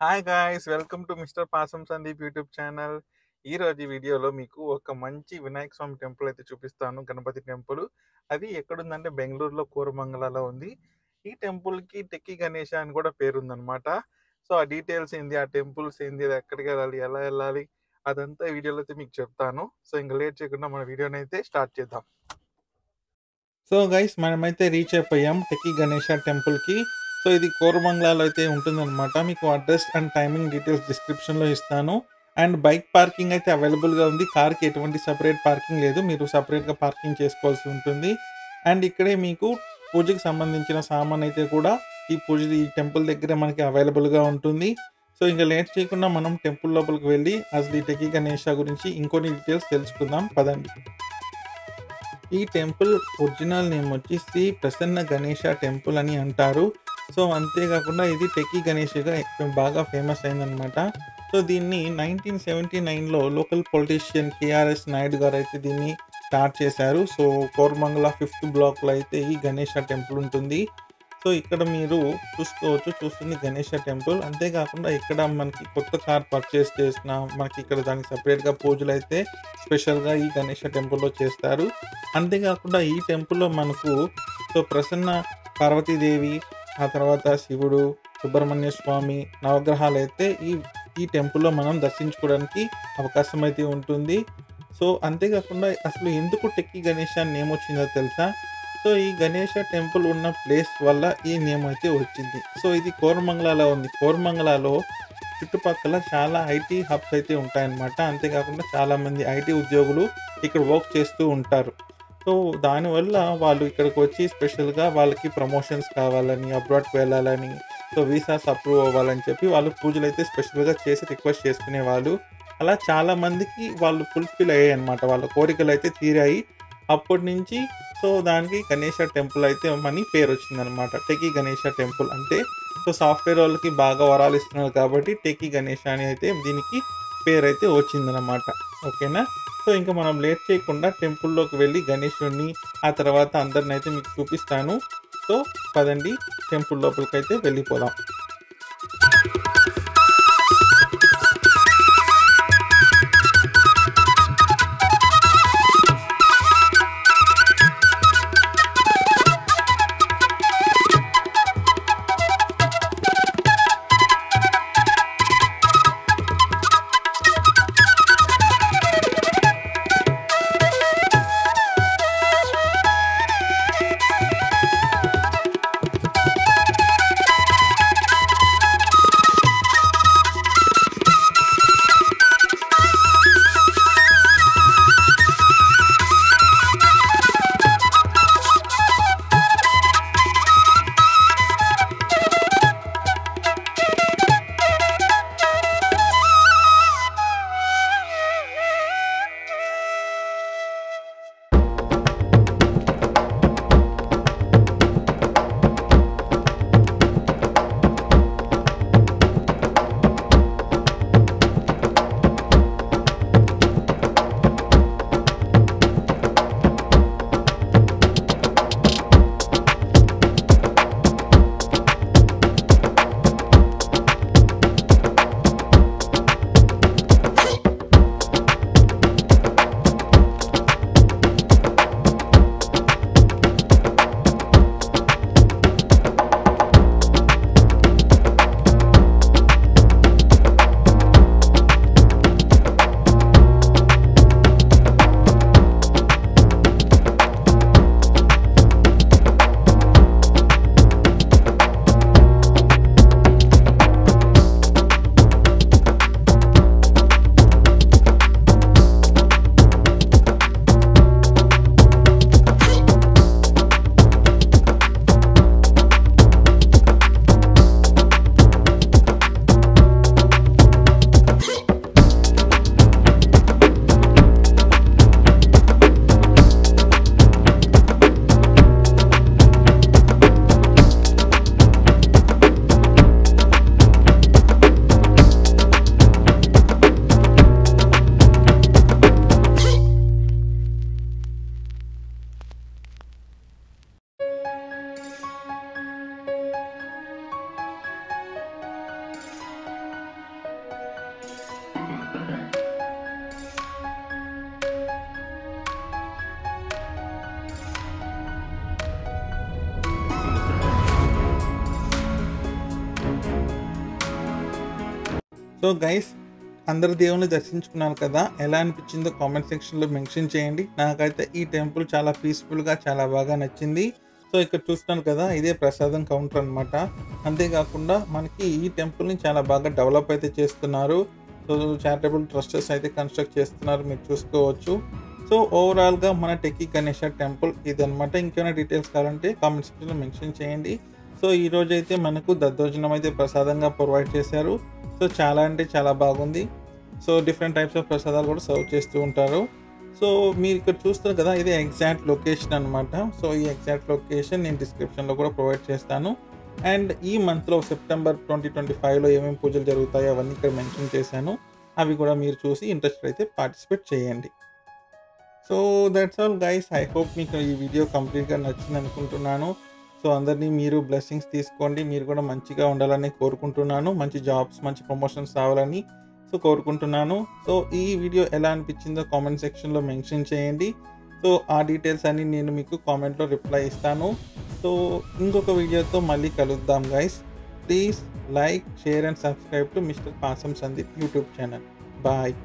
Hi guys, welcome to Mr Pasam Sandeep YouTube channel. ఈరోజు వీడియోలో మీకు ఒక మంచి వినాయక స్వామి టెంపుల్ అయితే చూపిస్తాను. గణపతి టెంపుల్. అది ఎక్కడుందంటే బెంగళూరులో కోరమంగళలో ఉంది. ఈ టెంపుల్కి టెక్కి గణేష అని కూడా పేరుందనమాట. సో ఆ డీటెయిల్స్ ఏంది, ఆ టెంపుల్స్ ఏంది, అది ఎక్కడికి వెళ్ళాలి, ఎలా వెళ్ళాలి, అదంతా ఈ వీడియోలో అయితే మీకు చెప్తాను. సో ఇంకా లేట్ చేయకుండా మన వీడియోని అయితే స్టార్ట్ చేద్దాం. సో గైస్, మనమైతే రీచ్ అయిపోయాం టెక్కి గణేష టెంపుల్కి. సో ఇది కోరమంగళలో అయితే ఉంటుందన్నమాట. మీకు అడ్రస్ అండ్ టైమింగ్ డీటెయిల్స్ డిస్క్రిప్షన్లో ఇస్తాను. అండ్ బైక్ పార్కింగ్ అయితే అవైలబుల్గా ఉంది. కార్కి ఎటువంటి సపరేట్ పార్కింగ్ లేదు, మీరు సపరేట్గా పార్కింగ్ చేసుకోవాల్సి ఉంటుంది. అండ్ ఇక్కడే మీకు పూజకి సంబంధించిన సామాన్ అయితే కూడా ఈ టెంపుల్ దగ్గర మనకి అవైలబుల్గా ఉంటుంది. సో ఇంకా లేట్ చేయకుండా మనం టెంపుల్ లోపలికి వెళ్ళి అసలు ఈ టెక్కి గణేష గురించి ఇంకొన్ని డీటెయిల్స్ తెలుసుకుందాం పదండి. ఈ టెంపుల్ ఒరిజినల్ నేమ్ వచ్చి శ్రీ ప్రసన్న గణేష టెంపుల్ అని అంటారు. సో అంతేకాకుండా ఇది టెక్కి గణేష్గా బాగా ఫేమస్ అయిందనమాట. సో దీన్ని 1979లో లోకల్ పొలిటీషియన్ కేఆర్ఎస్ నాయుడు గారు అయితే దీన్ని స్టార్ట్ చేశారు. సో కోరమంగళ 5th బ్లాక్లో అయితే ఈ గణేష టెంపుల్ ఉంటుంది. సో ఇక్కడ మీరు చూస్తుంది గణేష టెంపుల్. అంతేకాకుండా ఇక్కడ మనకి కొత్త కార్ పర్చేస్ చేసిన మనకి ఇక్కడ దానికి సపరేట్గా పూజలు అయితే స్పెషల్గా ఈ గణేష టెంపుల్లో చేస్తారు. అంతేకాకుండా ఈ టెంపుల్లో మనకు సో ప్రసన్న పార్వతీదేవి, ఆ తర్వాత శివుడు, సుబ్రహ్మణ్య స్వామి నవగ్రహాలు అయితే ఈ టెంపుల్లో మనం దర్శించుకోవడానికి అవకాశం అయితే ఉంటుంది. సో అంతేకాకుండా అసలు ఎందుకు టెక్కి గణేష నేమ్ వచ్చిందో తెలుసా? సో ఈ గణేష టెంపుల్ ఉన్న ప్లేస్ వల్ల ఈ నేమ్ అయితే వచ్చింది. సో ఇది కోరమంగళలో ఉంది. కోరమంగళలో చుట్టుపక్కల చాలా ఐటీ హబ్స్ అయితే ఉంటాయన్నమాట. అంతేకాకుండా చాలామంది ఐటీ ఉద్యోగులు ఇక్కడ వర్క్ చేస్తూ ఉంటారు. సో దానివల్ల వాళ్ళు ఇక్కడికి వచ్చి స్పెషల్గా వాళ్ళకి ప్రమోషన్స్ కావాలని, అబ్రాడ్కి వెళ్ళాలని, సో వీసాస్ అప్రూవ్ అవ్వాలని చెప్పి వాళ్ళు పూజలు అయితే స్పెషల్గా చేసి రిక్వెస్ట్ చేసుకునేవాళ్ళు. అలా చాలామందికి వాళ్ళు ఫుల్ఫిల్ అయ్యాయి అనమాట, వాళ్ళ కోరికలు అయితే తీరాయి. అప్పటి నుంచి సో దానికి గణేష టెంపుల్ అయితే అని పేరు వచ్చిందనమాట. టెక్కి గణేష టెంపుల్ అంటే సో సాఫ్ట్వేర్ వాళ్ళకి బాగా వరాలు ఇస్తున్నారు కాబట్టి టెక్కి గణేష అని అయితే దీనికి పేరు అయితే వచ్చిందనమాట. ఓకేనా? సో ఇంకా మనం లేట్ చేయకుండా టెంపుల్లోకి వెళ్ళి గణేశుడిని ఆ తర్వాత అందరిని అయితే మీకు చూపిస్తాను. సో పదండి, టెంపుల్ లోపలికి అయితే వెళ్ళిపోదాం. సో గైస్, అందరు దేవుని దర్శించుకున్నాను కదా, ఎలా అనిపించిందో కామెంట్ సెక్షన్లో మెన్షన్ చేయండి. నాకైతే ఈ టెంపుల్ చాలా పీస్ఫుల్గా చాలా బాగా నచ్చింది. సో ఇక్కడ చూస్తున్నాను కదా, ఇదే ప్రసాదం కౌంటర్ అనమాట. అంతేకాకుండా మనకి ఈ టెంపుల్ని చాలా బాగా డెవలప్ అయితే చేస్తున్నారు. సో చారిటబుల్ ట్రస్టెస్ అయితే కన్స్ట్రక్ట్ చేస్తున్నారు, మీరు చూసుకోవచ్చు. సో ఓవరాల్గా మన టెక్కీ గణేష టెంపుల్ ఇదనమాట. ఇంకేమైనా డీటెయిల్స్ కావాలంటే కామెంట్ సెక్షన్లో మెన్షన్ చేయండి. సో ఈరోజు అయితే మనకు దద్దోజనం అయితే ప్రసాదంగా ప్రొవైడ్ చేశారు. సో చాలా అంటే చాలా బాగుంది. సో డిఫరెంట్ టైప్స్ ఆఫ్ ప్రసాదాలు కూడా సర్వ్ చేస్తూ ఉంటారు. సో మీరు ఇక్కడ చూస్తారు కదా, ఇది ఎగ్జాక్ట్ లొకేషన్ అనమాట. సో ఈ ఎగ్జాక్ట్ లొకేషన్ నేను డిస్క్రిప్షన్లో కూడా ప్రొవైడ్ చేస్తాను. అండ్ ఈ మంత్లో సెప్టెంబర్ 2025లో ఏమేమి పూజలు జరుగుతాయో అవన్నీ ఇక్కడ మెన్షన్ చేశాను. అవి కూడా మీరు చూసి ఇంట్రెస్ట్ అయితే పార్టిసిపేట్ చేయండి. So that's all guys. I hope మీకు ఈ వీడియో కంప్లీట్గా నచ్చింది అనుకుంటున్నాను. సో అందరినీ మీరు బ్లెస్సింగ్స్ తీసుకోండి. మీరు కూడా మంచిగా ఉండాలని కోరుకుంటున్నాను. మంచి జాబ్స్, మంచి ప్రమోషన్స్ రావాలని సో కోరుకుంటున్నాను. సో ఈ వీడియో ఎలా అనిపించిందో కామెంట్ సెక్షన్లో మెన్షన్ చేయండి. సో ఆ డీటెయిల్స్ అన్ని నేను మీకు కామెంట్లో రిప్లై ఇస్తాను. సో ఇంకొక వీడియోతో మళ్ళీ కలుద్దాం guys. Please like, share and subscribe to Mr Pasam Sandeep YouTube channel. Bye.